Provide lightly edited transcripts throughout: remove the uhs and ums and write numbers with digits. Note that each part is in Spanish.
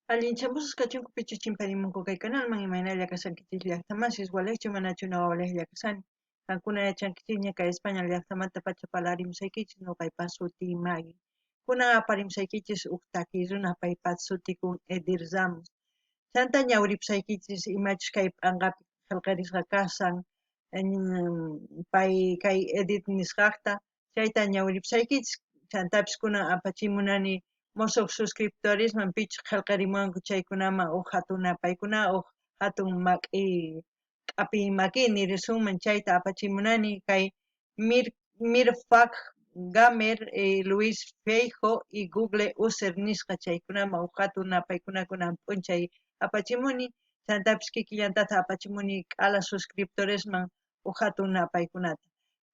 Allinchamusqa kachunku pichuchimparimunku kay canalman imaynalla kasankichis llaqtamansis walekchu manachu ñawawalejlla kasani. Kankuna yachankichis ña kay España llaqtamanta pacha palarimusaykichis ñuqaypas suti Maggie. Kunan aparimusaykichis uk taki runa paypas sutikun Edir Ramos. Chanta ñawripusaykichis imachus kay p'anqapi qillqarisqa kasan pay kay Edith nisqaqta chayta ñawripusaykichis chantapis kunan apachimunani musuq suscriptoresman pichu qillqarimunku chaykunaman uk hatuna paykuna uk hatun mak'i q'api maki nirisunman chayta apachimunani kay Mirfak Gamer, Luis Feijo y Google User nisqa chaykunaman uk hatuna paykunakunan p'unchay apachimuni chantapis kikillantata apachimuni k'ala suscriptoresman uk hatuna paykunata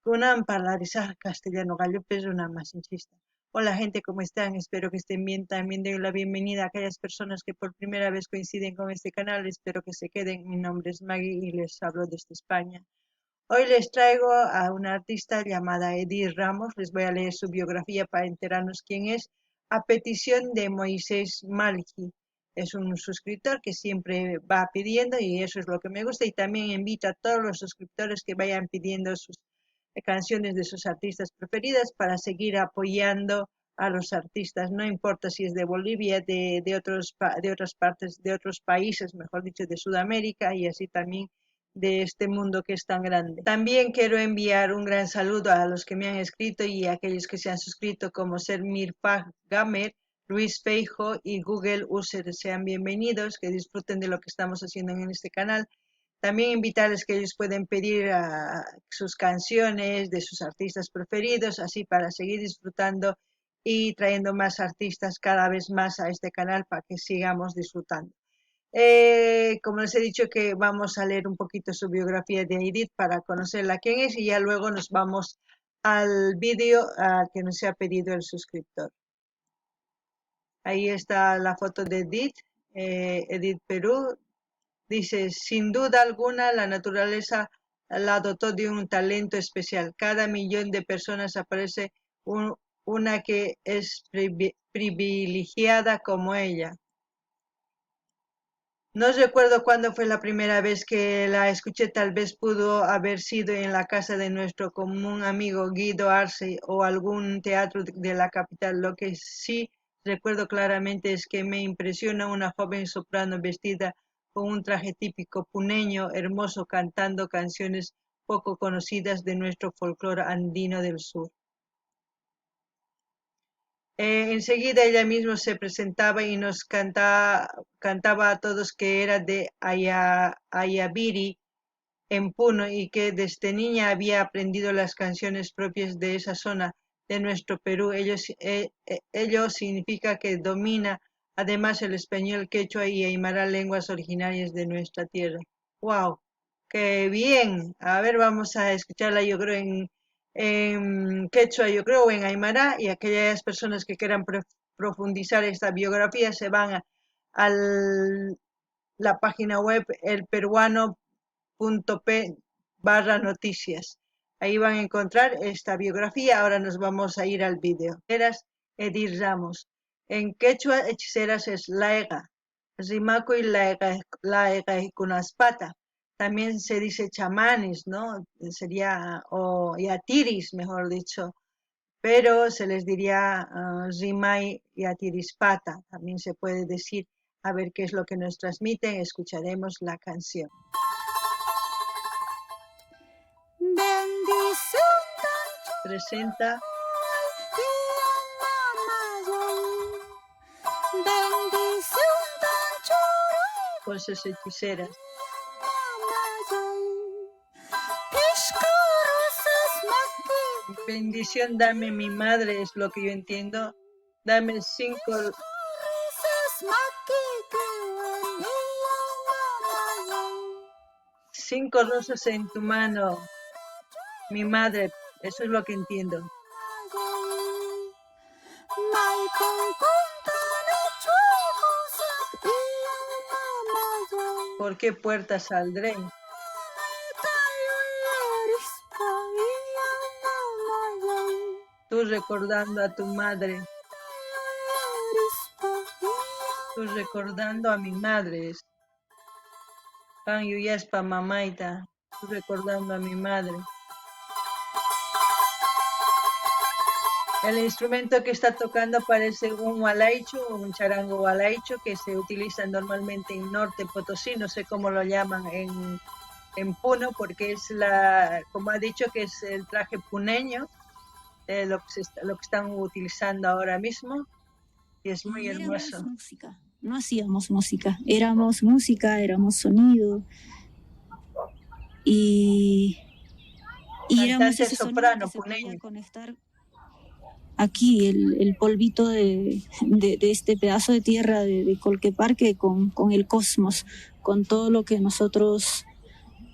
kunan parlarisaq castellano gallopi runa masinchista. Hola gente, ¿cómo están? Espero que estén bien. También doy la bienvenida a aquellas personas que por primera vez coinciden con este canal. Espero que se queden. Mi nombre es Maggie y les hablo desde España. Hoy les traigo a una artista llamada Edir Ramos. Les voy a leer su biografía para enterarnos quién es, a petición de Moisés Malki. Es un suscriptor que siempre va pidiendo y eso es lo que me gusta. Y también invito a todos los suscriptores que vayan pidiendo sus canciones de sus artistas preferidas para seguir apoyando a los artistas, no importa si es de Bolivia, de otras partes, de otros países, mejor dicho, de Sudamérica y así también de este mundo que es tan grande. También quiero enviar un gran saludo a los que me han escrito y a aquellos que se han suscrito como ser Mirpag Gamer, Luis Feijo y Google User. Sean bienvenidos, que disfruten de lo que estamos haciendo en este canal. También invitarles que ellos pueden pedir sus canciones de sus artistas preferidos, así para seguir disfrutando y trayendo más artistas cada vez más a este canal para que sigamos disfrutando. Como les he dicho que vamos a leer un poquito su biografía de Edith para conocerla quién es y ya luego nos vamos al vídeo que nos ha pedido el suscriptor. Ahí está la foto de Edith, Edith Perú. Dice, sin duda alguna, la naturaleza la dotó de un talento especial. Cada millón de personas aparece una que es privilegiada como ella. No recuerdo cuándo fue la primera vez que la escuché, tal vez pudo haber sido en la casa de nuestro común amigo Guido Arce o algún teatro de la capital. Lo que sí recuerdo claramente es que me impresiona una joven soprano vestida con un traje típico puneño, hermoso, cantando canciones poco conocidas de nuestro folclore andino del sur. Enseguida ella misma se presentaba y nos cantaba a todos que era de Ayaviri, en Puno, y que desde niña había aprendido las canciones propias de esa zona de nuestro Perú. Ello significa que domina además el español, quechua y aymara, lenguas originarias de nuestra tierra. ¡Wow! ¡Qué bien! A ver, vamos a escucharla, yo creo, en quechua, yo creo, o en aymara, y aquellas personas que quieran profundizar esta biografía se van a la página web elperuano.p/noticias. Ahí van a encontrar esta biografía. Ahora nos vamos a ir al vídeo. Hechiceras Edir Ramos. En quechua, hechiceras es laega. Rimaco y laega y kunaspata. También se dice chamanes, ¿no? Sería, o yatiris, mejor dicho. Pero se les diría rimay y atirispata. También se puede decir. A ver qué es lo que nos transmiten. Escucharemos la canción. Presenta voces hechiceras. Bendición dame mi madre, es lo que yo entiendo. Dame 5 rosas en tu mano, mi madre, eso es lo que entiendo. ¿Por qué puerta saldré? Tú recordando a tu madre. Estoy recordando a mi madre. Kan yuyaspa mamaita. Estoy recordando a mi madre. El instrumento que está tocando parece un hualaicho, un charango hualaicho que se utiliza normalmente en Norte Potosí, no sé cómo lo llaman en Puno, porque es como ha dicho, que es el traje puneño, lo que están utilizando ahora mismo, y es muy Y éramos hermoso. música, no hacíamos música, éramos música, éramos sonido y, y éramos Cantante ese sonido que soprano se podía puneño. conectar aquí, el polvito de este pedazo de tierra de Colqueparque con el cosmos, con todo lo que nosotros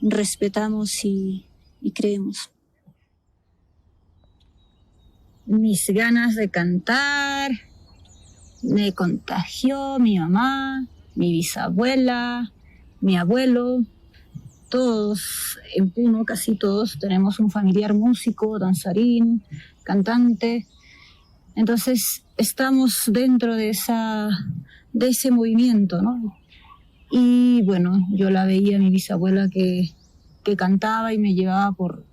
respetamos y creemos. Mis ganas de cantar me contagió mi mamá, mi bisabuela, mi abuelo. Todos en Puno, casi todos, tenemos un familiar músico, danzarín, cantante. Entonces estamos dentro de ese movimiento, ¿no? Y bueno, yo la veía a mi bisabuela que cantaba y me llevaba por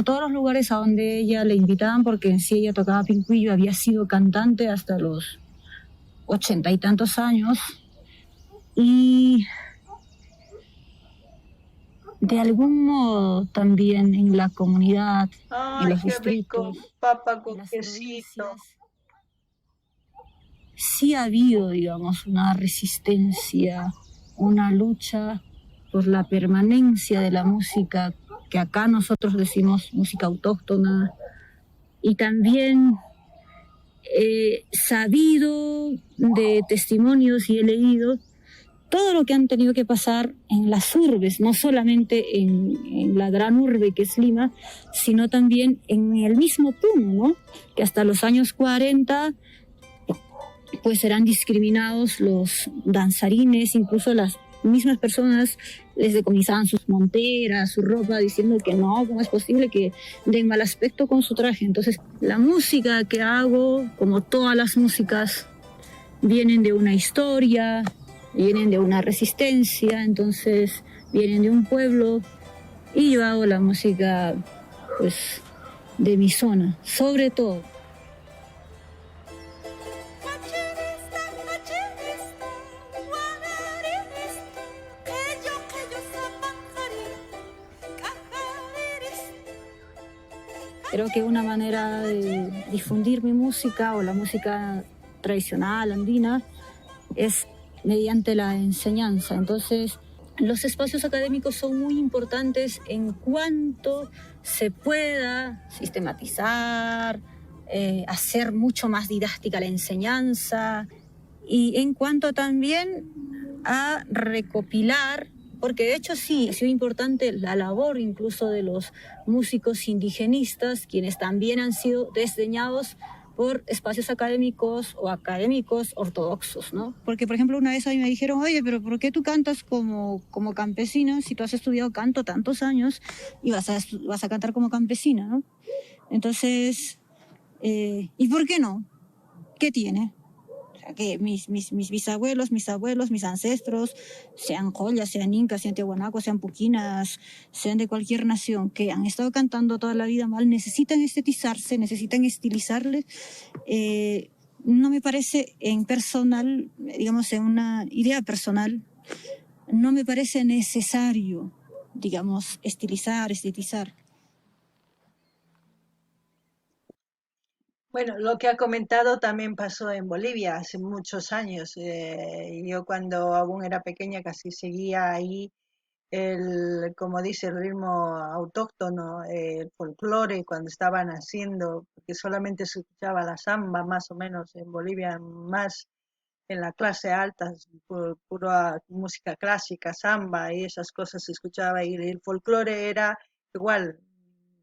todos los lugares a donde ella le invitaban, porque en sí ella tocaba pincuillo, había sido cantante hasta los 80 y tantos años. Y de algún modo también en la comunidad, en Ay, los qué rico, distritos, papa en con las quesito. provincias, sí ha habido, digamos, una resistencia, una lucha por la permanencia de la música, que acá nosotros decimos música autóctona, y también he sabido de testimonios y he leído todo lo que han tenido que pasar en las urbes, no solamente en la gran urbe que es Lima, sino también en el mismo Puno, ¿no? Que hasta los años 40 pues eran discriminados los danzarines, incluso las mismas personas les decomisaban sus monteras, su ropa, diciendo que no, ¿cómo es posible que den mal aspecto con su traje? Entonces, la música que hago, como todas las músicas, vienen de una historia, vienen de una resistencia, entonces vienen de un pueblo, y yo hago la música, pues, de mi zona, sobre todo. Creo que una manera de difundir mi música o la música tradicional andina es mediante la enseñanza. Entonces, los espacios académicos son muy importantes en cuanto se pueda sistematizar, hacer mucho más didáctica la enseñanza, y en cuanto también a recopilar, porque de hecho sí, ha sido importante la labor incluso de los músicos indigenistas, quienes también han sido desdeñados por espacios académicos o académicos ortodoxos, ¿no? Porque, por ejemplo, una vez a mí me dijeron, oye, pero ¿por qué tú cantas como campesino si tú has estudiado canto tantos años y vas a cantar como campesina, ¿no? Entonces, ¿y por qué no? ¿Qué tiene? Que mis bisabuelos, mis abuelos, mis ancestros, sean joyas, sean incas, sean tiahuanacos, sean puquinas, sean de cualquier nación, que han estado cantando toda la vida mal, necesitan estetizarse, necesitan estilizarles. No me parece en personal, digamos, en una idea personal, no me parece necesario, digamos, estilizar, estetizar. Bueno, lo que ha comentado también pasó en Bolivia hace muchos años. Yo cuando aún era pequeña casi seguía ahí como dice, el ritmo autóctono, el folclore, cuando estaban haciendo, porque solamente se escuchaba la samba más o menos en Bolivia, más en la clase alta, pura música clásica, samba y esas cosas se escuchaba, y el folclore era igual.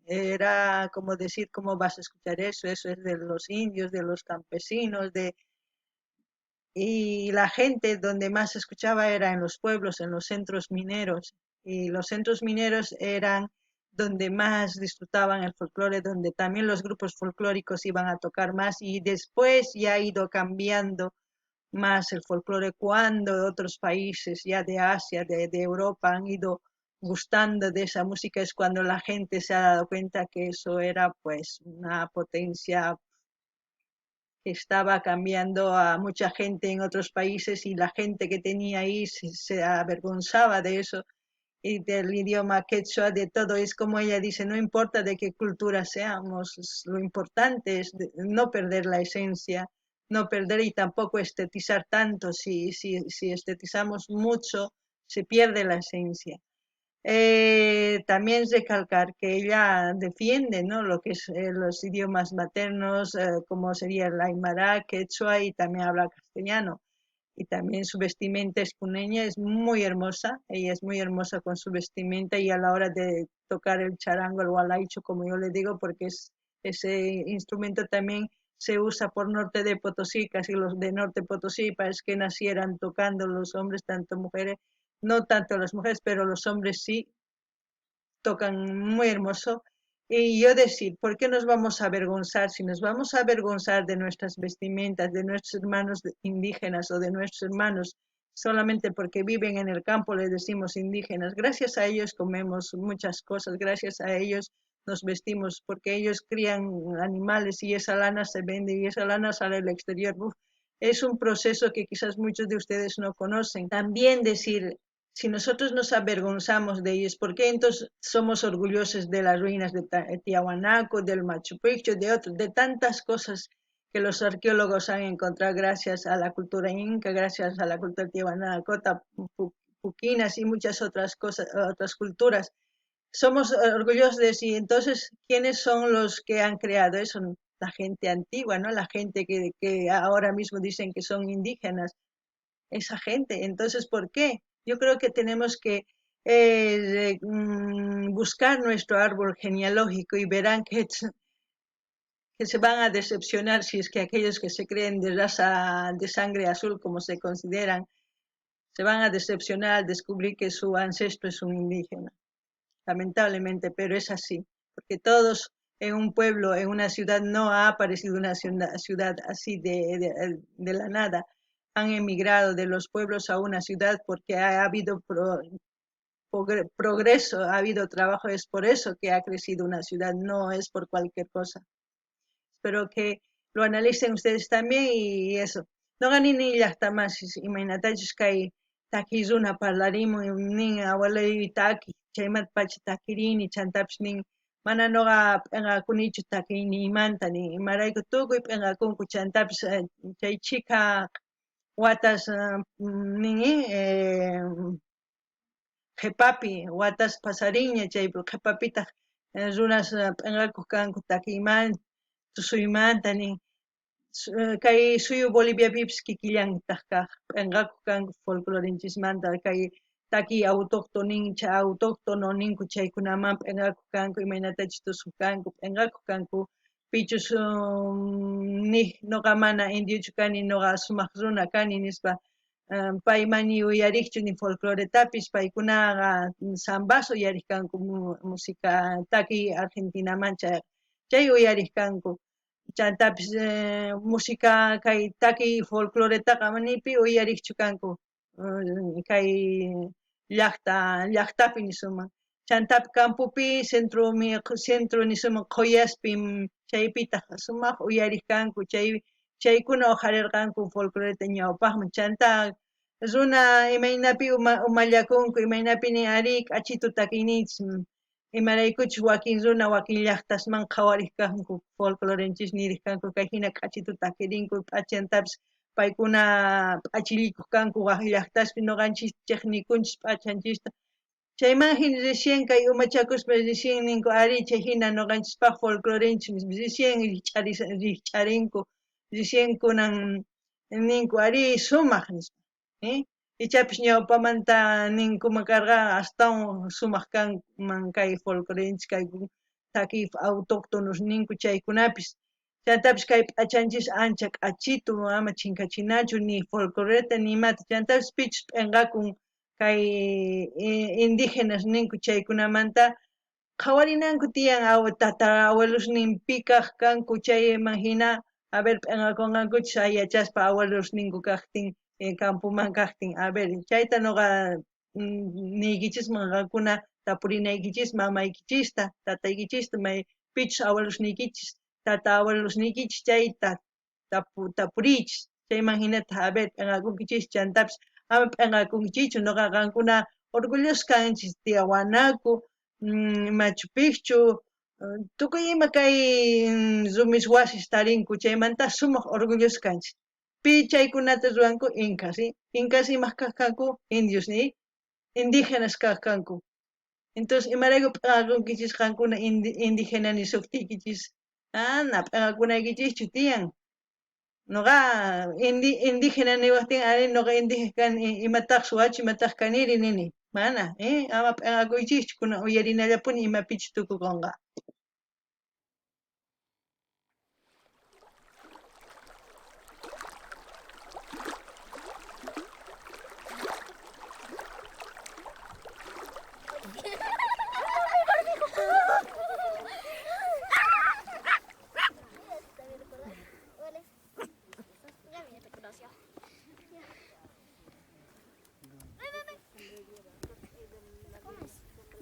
Era como decir, ¿cómo vas a escuchar eso? Eso es de los indios, de los campesinos, y la gente donde más se escuchaba era en los pueblos, en los centros mineros. Y los centros mineros eran donde más disfrutaban el folclore, donde también los grupos folclóricos iban a tocar más, y después ya ha ido cambiando más el folclore cuando otros países ya de Asia, de Europa han ido gustando de esa música, es cuando la gente se ha dado cuenta que eso era pues una potencia que estaba cambiando a mucha gente en otros países y la gente que tenía ahí se avergonzaba de eso y del idioma quechua, de todo. Es como ella dice, no importa de qué cultura seamos, lo importante es no perder la esencia, no perder y tampoco estetizar tanto. Si estetizamos mucho, se pierde la esencia. También recalcar que ella defiende, ¿no?, lo que es los idiomas maternos, como sería el aymara, quechua, y también habla castellano. Y también su vestimenta espuneña es muy hermosa, ella es muy hermosa con su vestimenta y a la hora de tocar el charango, el hualaicho, como yo le digo, porque ese instrumento también se usa por Norte de Potosí, casi los de Norte Potosí, parece que nacieran tocando los hombres, tanto mujeres, no tanto las mujeres, pero los hombres sí tocan muy hermoso. Y yo decir, ¿por qué nos vamos a avergonzar? Si nos vamos a avergonzar de nuestras vestimentas, de nuestros hermanos indígenas o de nuestros hermanos, solamente porque viven en el campo les decimos indígenas. Gracias a ellos comemos muchas cosas, gracias a ellos nos vestimos, porque ellos crían animales y esa lana se vende y esa lana sale al exterior. Uf, es un proceso que quizás muchos de ustedes no conocen. También decir, si nosotros nos avergonzamos de ellos, ¿por qué entonces somos orgullosos de las ruinas de Tiahuanaco, del Machu Picchu, de tantas cosas que los arqueólogos han encontrado gracias a la cultura inca, gracias a la cultura tiahuanaco, puquinas y muchas otras cosas, otras culturas? Somos orgullosos de sí. Entonces, ¿quiénes son los que han creado eso? La gente antigua, ¿no? La gente que ahora mismo dicen que son indígenas, esa gente. Entonces, ¿por qué? Yo creo que tenemos que buscar nuestro árbol genealógico y verán que se van a decepcionar si es que aquellos que se creen de raza de sangre azul, como se consideran, se van a decepcionar al descubrir que su ancestro es un indígena. Lamentablemente, pero es así, porque todos en un pueblo, en una ciudad, no ha aparecido una ciudad así de la nada. Han emigrado de los pueblos a una ciudad porque ha habido progreso, ha habido trabajo, es por eso que ha crecido una ciudad, no es por cualquier cosa. Espero que lo analicen ustedes también y eso. No ganin ni hasta más, imagínate que hay taquizuna parlarimos nin abuela y taqui, chaymat pacha taquirini, chantaps nin mana noga penga kunichu taquini manta ni maraiku tukuy penga kunku chantaps chay chica watas nin qhipapi watas pasariña chaypi qhipapitaq runas p'inqakuq kanku takiymanta tusuymanta nin kay suyu Boliviapipis kikillantaq kaq p'inqakuq kanku folclorenchismanta kay taki autóctono ninku chaykunaman p'inqakuq kanku imaynatachus tusuq kanku p'inqakuq kanku pichus nih noqa mana indiochu kani noqa sumaq runa kani nispa pay mani uyariqchu ni folcloretapis paykunaqa sambas uyariq kanku música taki Argentinamancha chay uyariq kanku chantapis música kay taki folcloretaqa manipi uyariqchu kanku kay llaqtapi nisuman chantapi campopi centro nisuman qoyaspi chaypitaq sumaq uyariq kanku chaykuna uharirqanku folcloreta ñawpaqman chanta runa imaynapi umallakunku imaynapi nin ari k'achitu takiyninchis imaraykuchus wakin runa wakin llaqtasman qhawariq kanku folclorenchis niriq kanku kay hina k'achitu takirinku p'achantapis paykuna p'achillikuq kanku waq llaqtaspi nuqanchis chiqnikunchis p'achanchista chayman hina recién kay umachakuspa recién ninku ari chay hina nuqanchispaq folclorenchis recién rikch'arinku recién kunan ninku ari sumaq nispa ichapish ñawpamanta ninkuma karqa astawan sumaq kanman kay folclorenchis kay taki autóctonos ninku chaykunapis chantapis kay p'achanchis ancha k'achitu ama chinkachinachu ni folcloreta ni imata chantapis pichus p'inqakun kay indígenas ninku chaykunamanta qhawarinanku tiyan tatara abuelosninpi kaq kanku chayman hina A ver, p'enqakunqankuchus ayachaspa abuelosninku kaqtin, campuman kaqtin, a ver, chayta nuqa niykichisman qankuna tapurinaykichis mamaykichista, tataykichista, may pichus abuelosniykichis, tata abuelosniykichis chayta tapuriychis, chayman hinata a ver p'enqakunkichis chantapis ama p'enqakunkichichu, nuqa qankuna orgulloso kanchis tia Wanaku, Machu Picchu, tukuy ima kay rumish wasis tarinku chaymanta sumaq orgulloso kanchis. Pi chaykunata ruranku incas, ¿sí? Incas imaq kaq kanku indios ni indígenas kaq kanku. Entonces imarayku p'enqakunkichis qankuna indígena nisuptiykichis, ana p'enqakunaykichischu tiyan. Nuqa indígena niwaptin ari nuqa indígena kani imataq suwachu imataq kaniri nini. Mana, ama p'enqakuychischu kunan uyarinallapuni imapichu tukukunqa.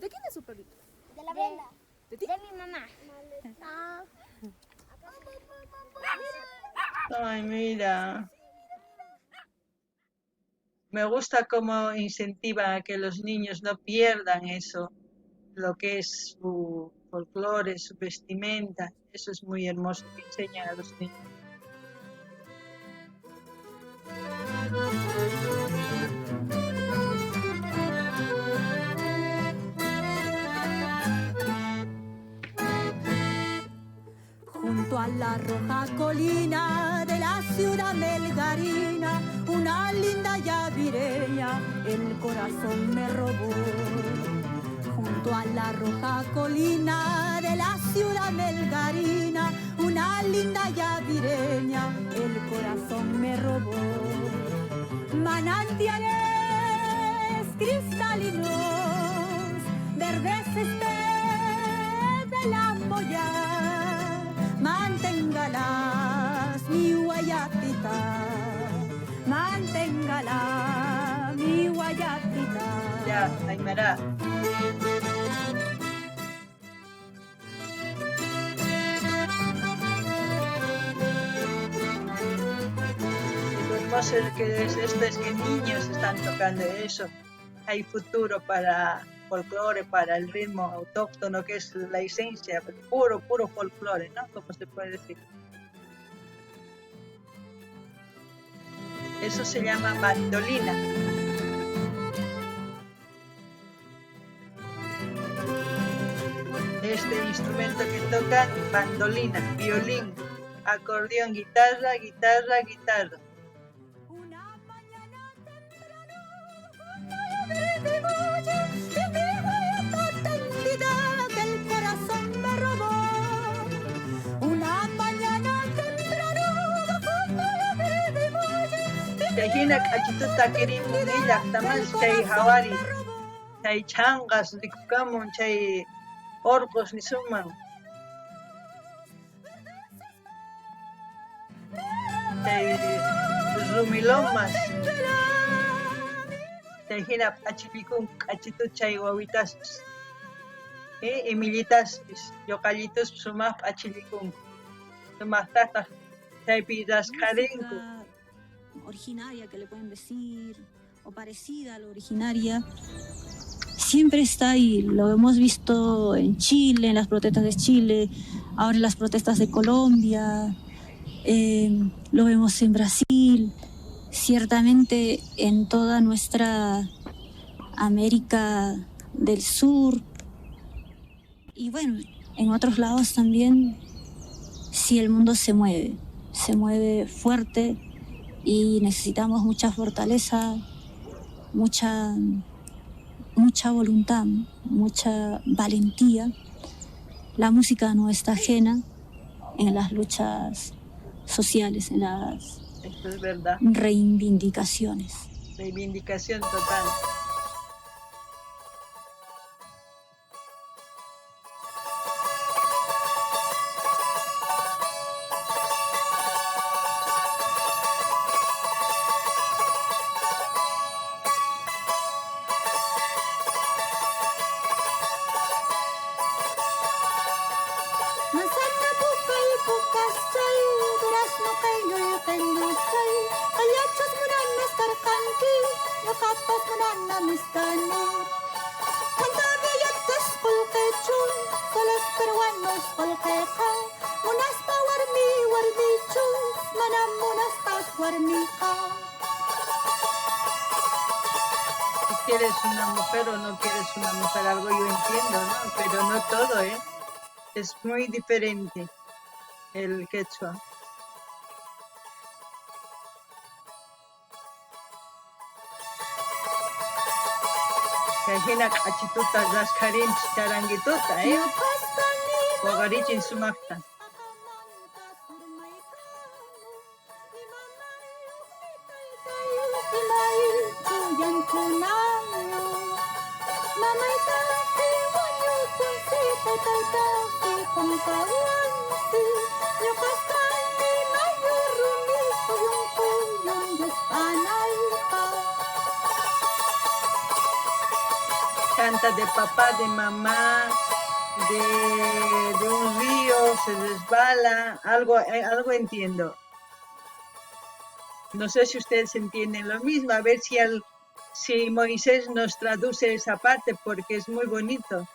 ¿De quién es su perrito? De la Brenda. ¿De ti? De mi mamá. Ay, mira. Me gusta cómo incentiva a que los niños no pierdan eso, lo que es su folclore, su vestimenta. Eso es muy hermoso que enseñan a los niños. Junto a la roja colina de la ciudad melgarina, una linda yavireña el corazón me robó. Junto a la roja colina de la ciudad melgarina, una linda yavireña el corazón me robó. Manantiales cristalinos, verdes de la moya, manténgala mi guayatita, manténgala mi guayatita. Ya, Aymara. Lo hermoso que es esto es que niños están tocando eso. Hay futuro para folclore, para el ritmo autóctono que es la esencia, puro folclore, ¿no? Como se puede decir. Eso se llama mandolina. Este instrumento que tocan, mandolina, violín, acordeón, guitarra. Una mañana temprano, de boya, y mi guayata tendida que el corazón me robó. Una mañana temprano, de boya, Chayhina k'achituta kirimun illaqtamas chay hawari, chay chanqas rikukamun, chay orqos nisuman. Chay rumilomas. Chayhina p'achipikun k'achituta chay wawitaspis. Emillitaspis, yoqallitus sumaq p'achilikunku. Sumaqtataq chaypi rasqarinku. Originaria que le pueden decir, o parecida a la originaria, siempre está ahí. Lo hemos visto en Chile, en las protestas de Chile, ahora en las protestas de Colombia, lo vemos en Brasil, ciertamente en toda nuestra América del Sur y bueno, en otros lados también. Sí, el mundo se mueve fuerte y necesitamos mucha fortaleza, mucha voluntad, mucha valentía. La música no está ajena en las luchas sociales, en las Esto es verdad. reivindicaciones. Reivindicación total. namistani. Kantabiyatas kulkechun, solos peruanos kulkeka. Munas pa warmi chus, manam munas tas warmika. Si quieres una mujer o no quieres una mujer, algo yo entiendo, ¿no? Pero no todo, ¿eh? Es muy diferente el quechua. Kajina kachituta raskarin charangituta, ¿eh? Wagarichin sumakta. Canta de papá, de mamá, de un río, se resbala, algo entiendo. No sé si ustedes entienden lo mismo, a ver si Moisés nos traduce esa parte, porque es muy bonito.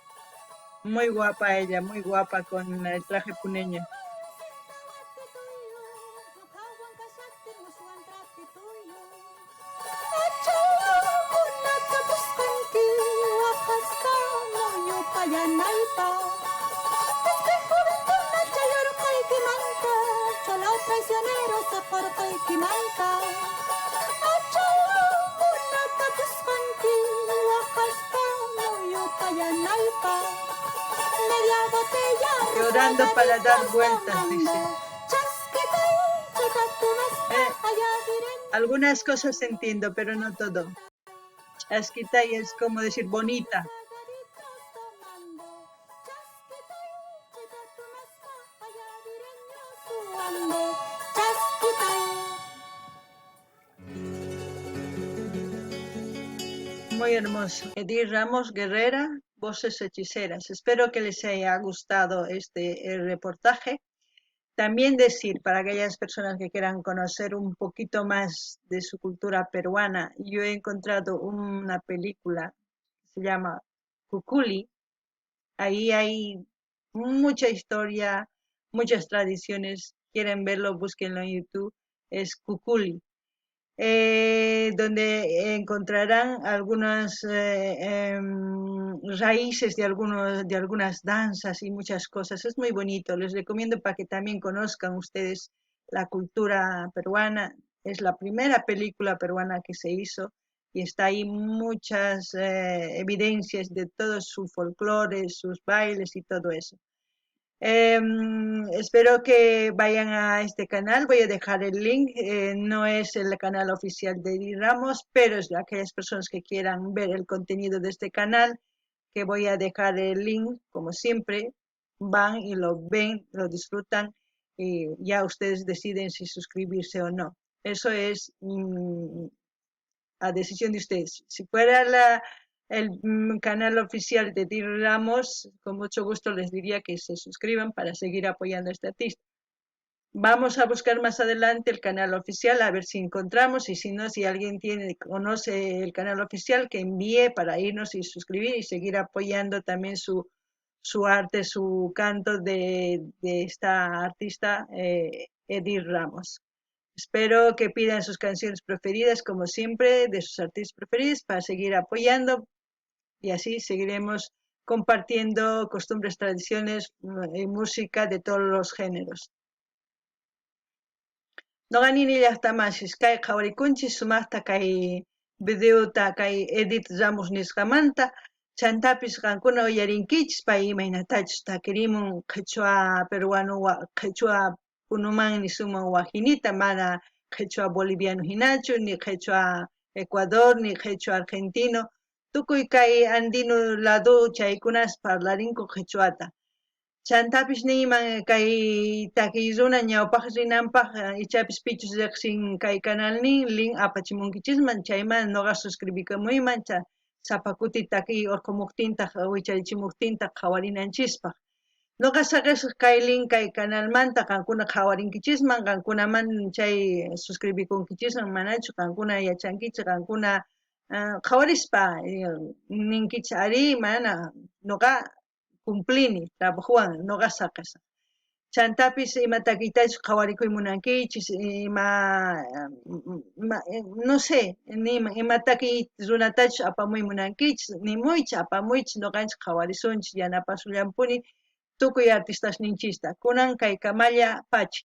Muy guapa ella, muy guapa con el traje puneño. Llorando para dar vueltas, dice. Algunas cosas entiendo, pero no todo. Chasquitay es como decir bonita. Muy hermoso. Edith Ramos Guerrera, Voces Hechiceras. Espero que les haya gustado este reportaje. También decir, para aquellas personas que quieran conocer un poquito más de su cultura peruana, yo he encontrado una película que se llama Cuculi. Ahí hay mucha historia, muchas tradiciones. Quieren verlo, búsquenlo en YouTube. Es Cuculi. Donde encontrarán algunas raíces de algunas danzas y muchas cosas. Es muy bonito, les recomiendo para que también conozcan ustedes la cultura peruana. Es la primera película peruana que se hizo y está ahí muchas evidencias de todo su folclore, sus bailes y todo eso. Espero que vayan a este canal, voy a dejar el link, no es el canal oficial de Edith Ramos, pero es de aquellas personas que quieran ver el contenido de este canal, que voy a dejar el link, como siempre, van y lo ven, lo disfrutan y ya ustedes deciden si suscribirse o no. Eso es a decisión de ustedes. Si fuera el canal oficial de Edith Ramos, con mucho gusto les diría que se suscriban para seguir apoyando a este artista. Vamos a buscar más adelante el canal oficial, a ver si encontramos, y si no, si alguien conoce el canal oficial, que envíe para irnos y suscribir y seguir apoyando también su arte, su canto de esta artista Edith Ramos. Espero que pidan sus canciones preferidas, como siempre, de sus artistas preferidos, para seguir apoyando y así seguiremos compartiendo costumbres, tradiciones y música de todos los géneros. Noqanini llaqtamashis kay qhawarikunchis sumaqta kay videota kay Edith Ramos nisqamanta chantapis qankuna uyarinkichis pay imaynatachus takirimun qhechua peruano qhechua punumanmi sumaq wajinita mana qhechua boliviano hinachu ni qhechua Ecuador ni qhechua argentino tukuy kay andino lado chaykunas parlarinku qhechuata. Chantapis niyman kay takiy runa ñawpaq rinanpaq ichapis pichus riqsin kay canalnin link apachimunkichisman chayman noqa suscribikamunman sapakuti takiy urqumuqtintaq wicharichimuqtintaq qhawarinanchispaq. Noqa saqisqa kay link kay canalmanta qankuna qhawarinkichisman qankunaman chay suscribikunkichisman manachu qankuna yachankichik qankuna qhawarispa ninkichis ari mana nuqa cumplini trabajuwan nuqa saqasa chantapis ima takiytachus qhawarikuy munankichis no sé ima takiy runatachus apamuy munankichis nimuychis apamuychis nuqanchis qhawarisunchis yanapasullampuni tukuy artistas ninchista kunan kay Kamalla Pachi